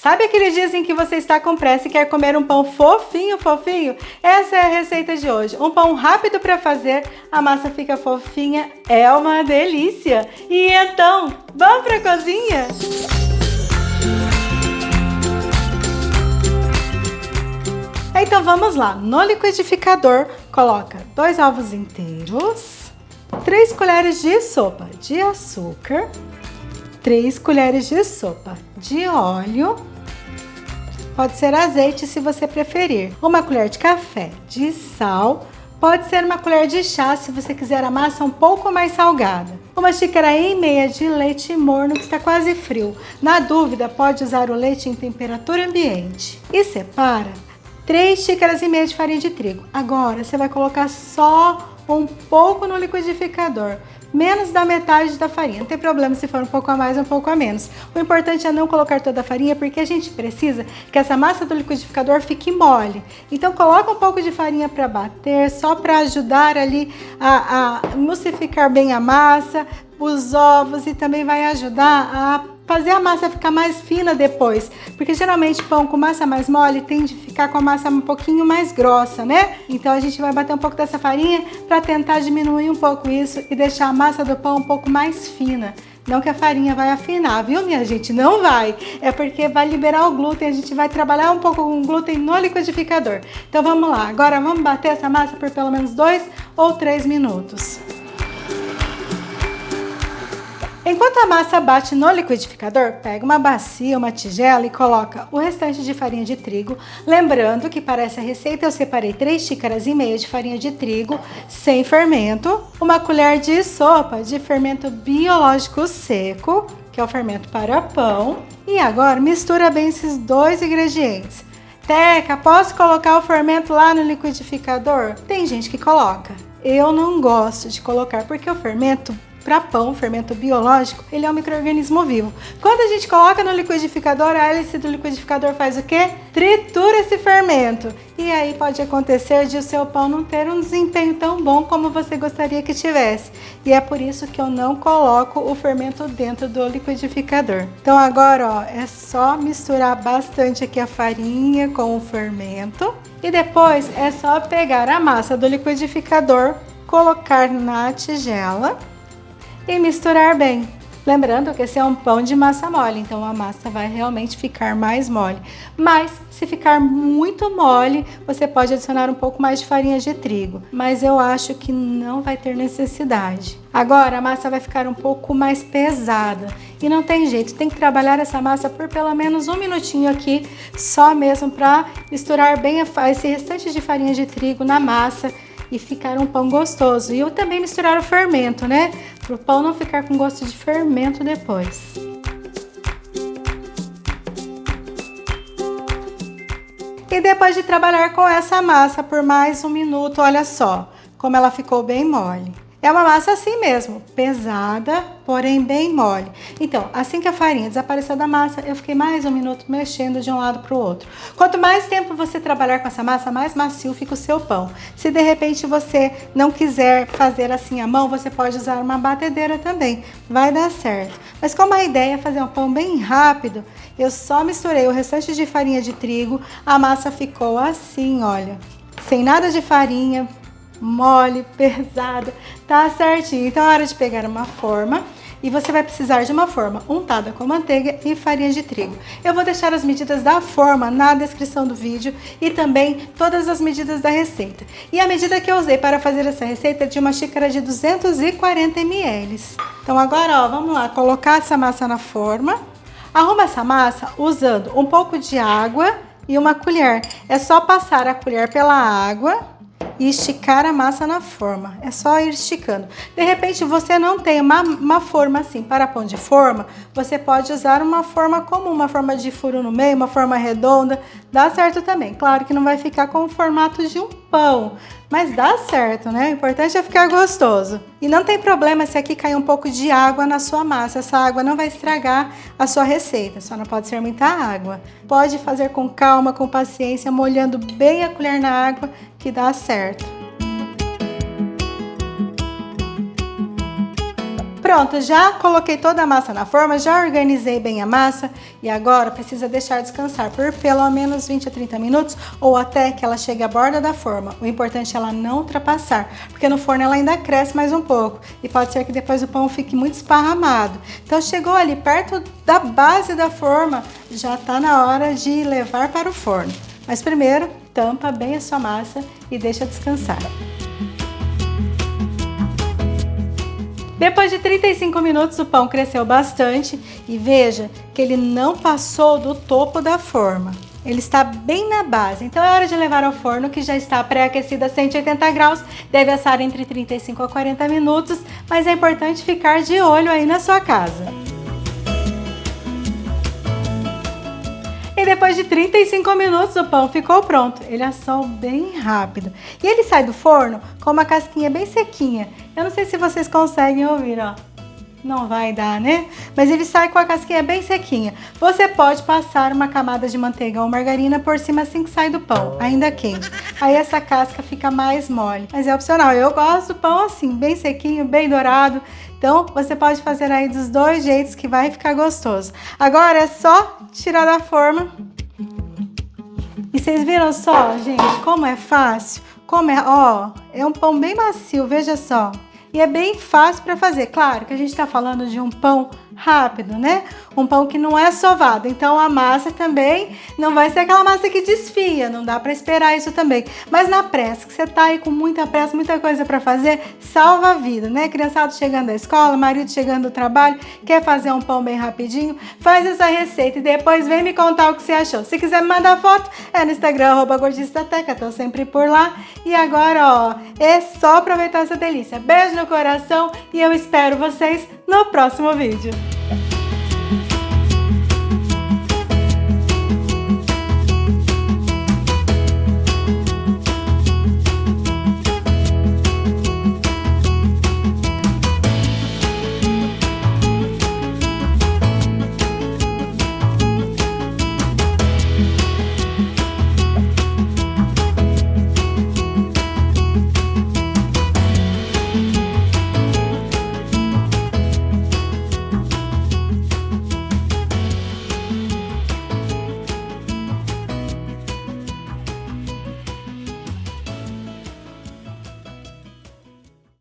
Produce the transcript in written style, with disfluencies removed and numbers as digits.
Sabe aquele dia em que você está com pressa e quer comer um pão fofinho, fofinho? Essa é a receita de hoje. Um pão rápido para fazer, a massa fica fofinha, é uma delícia. E então, vamos para a cozinha? Então vamos lá. No liquidificador, coloca 2 ovos inteiros, 3 colheres de sopa de açúcar, 3 colheres de sopa de óleo, pode ser azeite se você preferir, 1 colher de café de sal, pode ser 1 colher de chá se você quiser a massa um pouco mais salgada, 1,5 xícaras de leite morno que está quase frio. Na dúvida, pode usar o leite em temperatura ambiente. E separa 3 xícaras e meia de farinha de trigo. Agora você vai colocar só um pouco no liquidificador, menos da metade da farinha. Não tem problema se for um pouco a mais ou um pouco a menos. O importante é não colocar toda a farinha, porque a gente precisa que essa massa do liquidificador fique mole. Então coloca um pouco de farinha para bater, só para ajudar ali a emulsificar bem a massa, os ovos, e também vai ajudar a fazer a massa ficar mais fina depois, porque geralmente pão com massa mais mole tende a ficar com a massa um pouquinho mais grossa, né? Então a gente vai bater um pouco dessa farinha para tentar diminuir um pouco isso e deixar a massa do pão um pouco mais fina. Não que a farinha vai afinar, viu, minha gente? Não vai. É porque vai liberar o glúten, a gente vai trabalhar um pouco com o glúten no liquidificador. Então vamos lá, agora vamos bater essa massa por pelo menos 2 ou 3 minutos. Enquanto a massa bate no liquidificador, pega uma bacia, uma tigela e coloca o restante de farinha de trigo. Lembrando que para essa receita eu separei 3 xícaras e meia de farinha de trigo sem fermento, 1 colher de sopa de fermento biológico seco, que é o fermento para pão. E agora mistura bem esses 2 ingredientes. Teca, posso colocar o fermento lá no liquidificador? Tem gente que coloca. Eu não gosto de colocar porque o fermento para pão, fermento biológico, ele é um micro-organismo vivo. Quando a gente coloca no liquidificador, a hélice do liquidificador faz o quê? Tritura esse fermento. E aí pode acontecer de o seu pão não ter um desempenho tão bom como você gostaria que tivesse. E é por isso que eu não coloco o fermento dentro do liquidificador. Então agora, ó, é só misturar bastante aqui a farinha com o fermento. E depois é só pegar a massa do liquidificador, colocar na tigela e misturar bem. Lembrando que esse é um pão de massa mole, então a massa vai realmente ficar mais mole. Mas se ficar muito mole, você pode adicionar um pouco mais de farinha de trigo, mas eu acho que não vai ter necessidade. Agora a massa vai ficar um pouco mais pesada e não tem jeito, tem que trabalhar essa massa por pelo menos 1 minutinho aqui, só mesmo para misturar bem esse restante de farinha de trigo na massa e ficar um pão gostoso. E eu também misturar o fermento, né? Para o pão não ficar com gosto de fermento depois. E depois de trabalhar com essa massa por mais 1 minuto, olha só como ela ficou bem mole. É uma massa assim mesmo, pesada, porém bem mole. Então, assim que a farinha desapareceu da massa, eu fiquei mais 1 minuto mexendo de um lado para o outro. Quanto mais tempo você trabalhar com essa massa, mais macio fica o seu pão. Se de repente você não quiser fazer assim à mão, você pode usar uma batedeira também, vai dar certo. Mas como a ideia é fazer um pão bem rápido, eu só misturei o restante de farinha de trigo, a massa ficou assim, olha, sem nada de farinha, mole, pesada, tá certinho. Então é hora de pegar uma forma e você vai precisar de uma forma untada com manteiga e farinha de trigo. Eu vou deixar as medidas da forma na descrição do vídeo e também todas as medidas da receita. E a medida que eu usei para fazer essa receita é de 1 xícara de 240 ml. Então agora, ó, vamos lá, colocar essa massa na forma. Arruma essa massa usando um pouco de água e 1 colher. É só passar a colher pela água e esticar a massa na forma. É só ir esticando. De repente você não tem uma forma assim para pão de forma, você pode usar uma forma comum, uma forma de furo no meio, uma forma redonda, dá certo também. Claro que não vai ficar com o formato de um pão, mas dá certo, né? O importante é ficar gostoso. E não tem problema se aqui cair um pouco de água na sua massa, essa água não vai estragar a sua receita, só não pode ser muita água. Pode fazer com calma, com paciência, molhando bem a colher na água, que dá certo. Pronto, já coloquei toda a massa na forma, já organizei bem a massa e agora precisa deixar descansar por pelo menos 20 a 30 minutos ou até que ela chegue à borda da forma. O importante é ela não ultrapassar, porque no forno ela ainda cresce mais um pouco e pode ser que depois o pão fique muito esparramado. Então chegou ali perto da base da forma, já está na hora de levar para o forno. Mas primeiro, tampa bem a sua massa e deixa descansar. Depois de 35 minutos o pão cresceu bastante e veja que ele não passou do topo da forma. Ele está bem na base, então é hora de levar ao forno que já está pré-aquecido a 180 graus, deve assar entre 35 a 40 minutos, mas é importante ficar de olho aí na sua casa. E depois de 35 minutos o pão ficou pronto, ele assou bem rápido. E ele sai do forno com uma casquinha bem sequinha. Eu não sei se vocês conseguem ouvir, ó. Não vai dar, né? Mas ele sai com a casquinha bem sequinha. Você pode passar uma camada de manteiga ou margarina por cima assim que sai do pão, ainda quente. Aí essa casca fica mais mole, mas é opcional. Eu gosto do pão assim, bem sequinho, bem dourado. Então você pode fazer aí dos dois jeitos que vai ficar gostoso. Agora é só tirar da forma. E vocês viram só, gente, como é fácil? Como é, ó, é um pão bem macio, veja só. E é bem fácil para fazer. Claro que a gente está falando de um pão rápido, né? Um pão que não é sovado. Então a massa também não vai ser aquela massa que desfia. Não dá para esperar isso também. Mas na pressa, que você tá aí com muita pressa, muita coisa para fazer, salva a vida, né? Criançado chegando da escola, marido chegando do trabalho, quer fazer um pão bem rapidinho, faz essa receita e depois vem me contar o que você achou. Se quiser me mandar foto, é no Instagram, @gordistateca, tô sempre por lá. E agora, ó, é só aproveitar essa delícia. Beijo no coração e eu espero vocês no próximo vídeo.